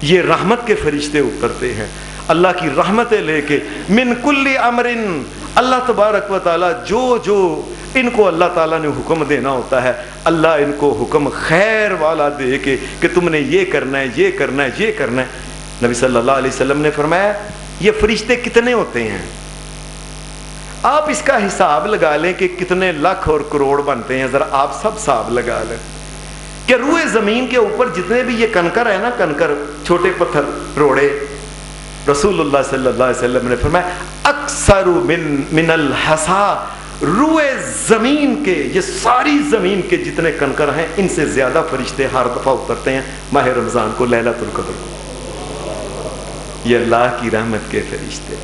یہ رحمت کے فرشتے اترتے ہیں اللہ کی رحمتیں لے کے، من کل امر، اللہ تبارک و تعالیٰ جو ان کو اللہ تعالیٰ نے حکم دینا ہوتا ہے، اللہ ان کو حکم خیر والا دے کے کہ تم نے یہ کرنا ہے، یہ کرنا ہے، یہ کرنا ہے۔ نبی صلی اللہ علیہ وسلم نے فرمایا یہ فرشتے کتنے ہوتے ہیں؟ آپ اس کا حساب لگا لیں کہ کتنے لاکھ اور کروڑ بنتے ہیں، ذرا آپ سب حساب لگا لیں کہ روئے زمین کے اوپر جتنے بھی یہ کنکر ہے نا، کنکر چھوٹے پتھر روڑے، رسول اللہ صلی اللہ علیہ وسلم نے فرمایا اکثر من الحصا، روئے زمین کے، یہ ساری زمین کے جتنے کنکر ہیں ان سے زیادہ فرشتے ہر دفعہ اترتے ہیں ماہ رمضان کو، لیلۃ القدر کو۔ یہ اللہ کی رحمت کے فرشتے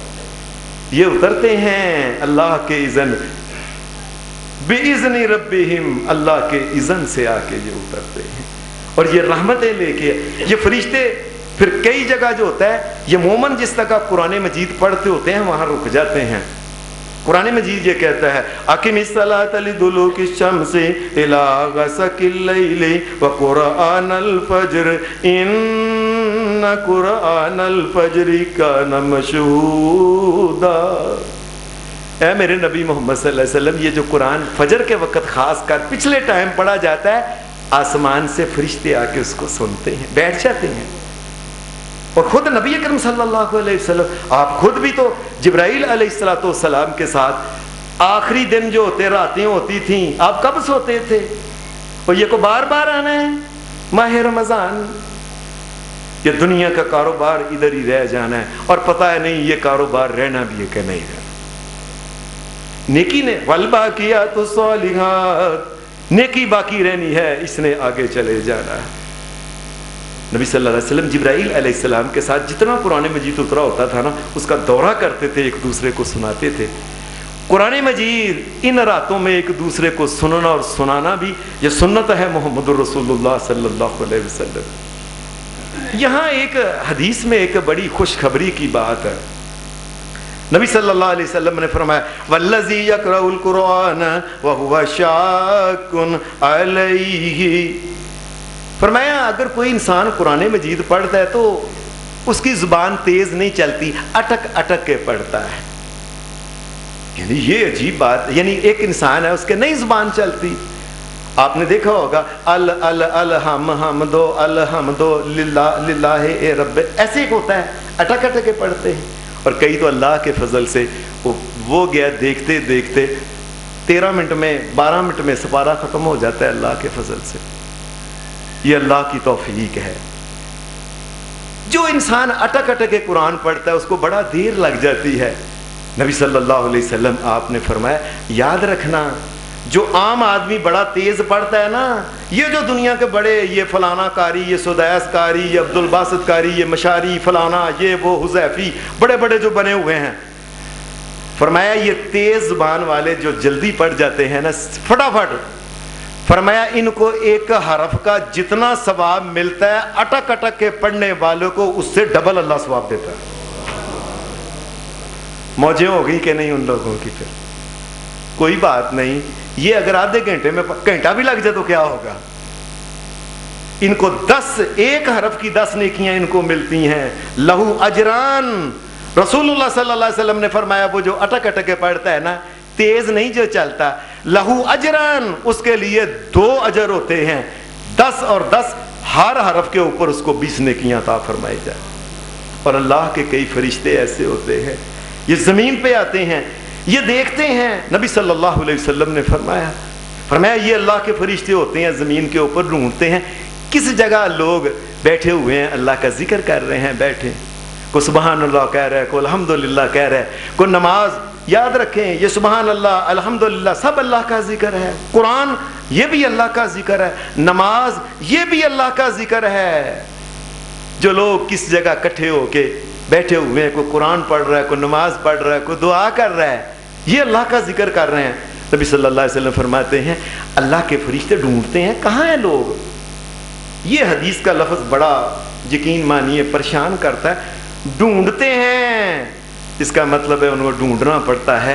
یہ اترتے ہیں اللہ کے اذن، بِإِذْنِ رَبِّهِمْ، اللہ کے اذن سے آ کے یہ اترتے ہیں اور یہ رحمتیں لے کے۔ یہ فرشتے پھر کئی جگہ جو ہوتا ہے، یہ مومن جس طرح قرآن مجید پڑھتے ہوتے ہیں وہاں رک جاتے ہیں۔ قرآن مجید یہ کہتا ہے اقم الصلاۃ لدلوک الشمس الی غسق اللیل وقرآن الفجر ان قرآن الفجر کان مشہودا۔ اے میرے نبی محمد صلی اللہ علیہ وسلم، یہ جو قرآن فجر کے وقت خاص کر پچھلے ٹائم پڑھا جاتا ہے، آسمان سے فرشتے آ کے اس کو سنتے ہیں، بیٹھ جاتے ہیں۔ اور خود نبی اکرم صلی اللہ علیہ وسلم، آپ خود بھی تو جبرائیل علیہ الصلوۃ والسلام کے ساتھ آخری دن جو ہوتے، راتیں ہوتی تھیں، آپ کب سوتے تھے؟ اور یہ کو بار بار آنا ہے ماہ رمضان، یہ دنیا کا کاروبار ادھر ہی رہ جانا ہے اور پتہ ہے نہیں یہ کاروبار رہنا بھی ہے کہ نہیں رہنا۔ نیکی نے والباقیات الصالحات، نیکی باقی رہنی ہے، اس نے آگے چلے جانا ہے۔ نبی صلی اللہ علیہ وسلم جبرائیل علیہ السلام کے ساتھ جتنا قرآن مجید اترا ہوتا تھا نا، اس کا دورہ کرتے تھے، ایک دوسرے کو سناتے تھے۔ قرآن مجید ان راتوں میں ایک دوسرے کو سننا اور سنانا بھی یہ سنت ہے محمد الرسول اللہ صلی اللہ علیہ وسلم۔ یہاں ایک حدیث میں ایک بڑی خوشخبری کی بات ہے۔ نبی صلی اللہ علیہ وسلم نے فرمایا والذی یقرأ القرآن وہو شاک علیہ، فرمایا اگر کوئی انسان قرآن مجید پڑھتا ہے تو اس کی زبان تیز نہیں چلتی، اٹک اٹک کے پڑھتا ہے۔ یعنی یہ عجیب بات، یعنی ایک انسان ہے اس کے نہیں زبان چلتی۔ آپ نے دیکھا ہوگا الحمدو الحمدو للہ للہ اے رب، ایسے ایک ہوتا ہے، اٹک اٹک کے پڑھتے ہیں۔ اور کئی تو اللہ کے فضل سے وہ گیا دیکھتے دیکھتے 13 منٹ میں 12 منٹ میں سپارہ ختم ہو جاتا ہے اللہ کے فضل سے۔ یہ اللہ کی توفیق ہے۔ جو انسان اٹک اٹک کے قرآن پڑھتا ہے اس کو بڑا دیر لگ جاتی ہے۔ نبی صلی اللہ علیہ وسلم آپ نے فرمایا یاد رکھنا، جو عام آدمی بڑا تیز پڑھتا ہے نا، یہ جو دنیا کے بڑے، یہ فلانا قاری، یہ سدیس قاری، یہ عبد الباسط قاری، یہ مشاری فلانا، یہ وہ حذیفی، بڑے بڑے جو بنے ہوئے ہیں، فرمایا یہ تیز زبان والے جو جلدی پڑھ جاتے ہیں نا فٹافٹ، فرمایا ان کو ایک حرف کا جتنا ثواب ملتا ہے اٹک اٹک کے پڑھنے والوں کو اس سے ڈبل اللہ ثواب دیتا ہے۔ موجیں ہو گئی کہ نہیں ان لوگوں کی؟ پھر کوئی بات نہیں، یہ اگر آدھے گھنٹے میں گھنٹہ بھی لگ جائے تو کیا ہوگا؟ ان کو 10 ایک حرف کی 10 نیکیاں ان کو ملتی ہیں۔ لہو اجران، رسول اللہ صلی اللہ علیہ وسلم نے فرمایا وہ جو اٹک اٹک کے پڑھتا ہے نا، تیز نہیں جو چلتا، لہو اجران، اس کے لیے 2 اجر ہوتے ہیں، 10 اور 10، ہر حرف کے اوپر اس کو 20 نیکیاں عطا فرمائی جائے۔ اور اللہ کے کئی فرشتے ایسے ہوتے ہیں، یہ زمین پہ آتے ہیں، یہ دیکھتے ہیں۔ نبی صلی اللہ علیہ وسلم نے فرمایا یہ اللہ کے فرشتے ہوتے ہیں، زمین کے اوپر ڈھونڈتے ہیں کس جگہ لوگ بیٹھے ہوئے ہیں، اللہ کا ذکر کر رہے ہیں، بیٹھے، کوئی سبحان اللہ کہہ رہا ہے، کوئی الحمدللہ کہہ رہا ہے، کوئی نماز، یاد رکھیں یہ سبحان اللہ الحمدللہ سب اللہ کا ذکر ہے، قرآن یہ بھی اللہ کا ذکر ہے، نماز یہ بھی اللہ کا ذکر ہے۔ جو لوگ کس جگہ کٹھے ہو کے بیٹھے ہوئے ہیں، کوئی قرآن پڑھ رہا ہے، کوئی نماز پڑھ رہا ہے، کوئی دعا کر رہا ہے، یہ اللہ کا ذکر کر رہے ہیں۔ نبی صلی اللہ علیہ وسلم فرماتے ہیں اللہ کے فرشتے ڈھونڈتے ہیں کہاں ہیں لوگ۔ یہ حدیث کا لفظ بڑا یقین مانیے پریشان کرتا ہے، ڈھونڈتے ہیں، اس کا مطلب ہے ان کو ڈھونڈنا پڑتا ہے۔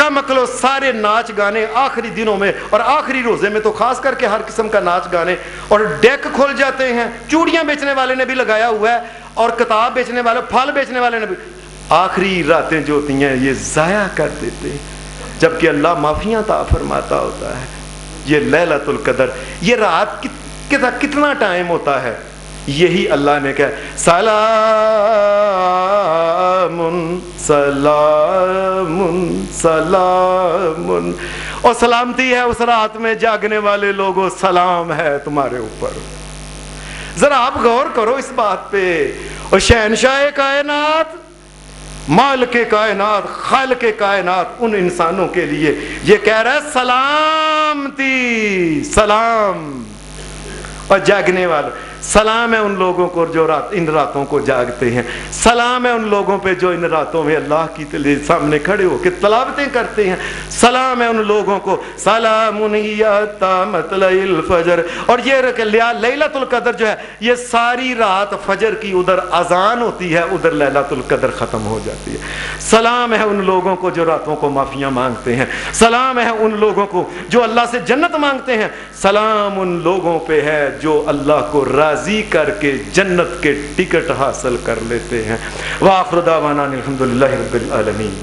کم عقلو سارے ناچ گانے آخری دنوں میں اور آخری روزے میں تو خاص کر کے ہر قسم کا ناچ گانے، اور ڈیک کھل جاتے ہیں، چوڑیاں بیچنے والے نے بھی لگایا ہوا ہے اور کتاب بیچنے والے، پھل بیچنے والے نے بھی، آخری راتیں جو ہوتی ہیں یہ ضائع کر دیتے ہیں، جبکہ اللہ معافیاں عطا فرماتا ہوتا ہے۔ یہ لیلۃ القدر، یہ رات کتنا ٹائم ہوتا ہے؟ یہی اللہ نے کہا سلام سلام سلام، اور سلامتی ہے اس رات میں جاگنے والے لوگوں، سلام ہے تمہارے اوپر۔ ذرا آپ غور کرو اس بات پہ، اور شہنشاہ کائنات، مالک کائنات، خالق کائنات، ان انسانوں کے لیے یہ کہہ رہا ہے سلامتی، سلام، اور جاگنے والے، سلام ہے ان لوگوں کو جو ان راتوں کو جاگتے ہیں، سلام ہے ان لوگوں پہ جو ان راتوں میں اللہ کی سامنے کھڑے ہو کے تلاوتیں کرتے ہیں، سلام ہے ان لوگوں کو، سلام حتی مطلع الفجر۔ اور یہ لیلۃ القدر جو ہے یہ ساری رات فجر کی ادھر اذان ہوتی ہے، ادھر لیلۃ القدر ختم ہو جاتی ہے۔ سلام ہے ان لوگوں کو جو راتوں کو معافیاں مانگتے ہیں، سلام ہے ان لوگوں کو جو اللہ سے جنت مانگتے ہیں، سلام ان لوگوں پہ ہے جو اللہ کو راضی کر کے جنت کے ٹکٹ حاصل کر لیتے ہیں۔ وآخر دعوانا الحمدللہ رب العالمین۔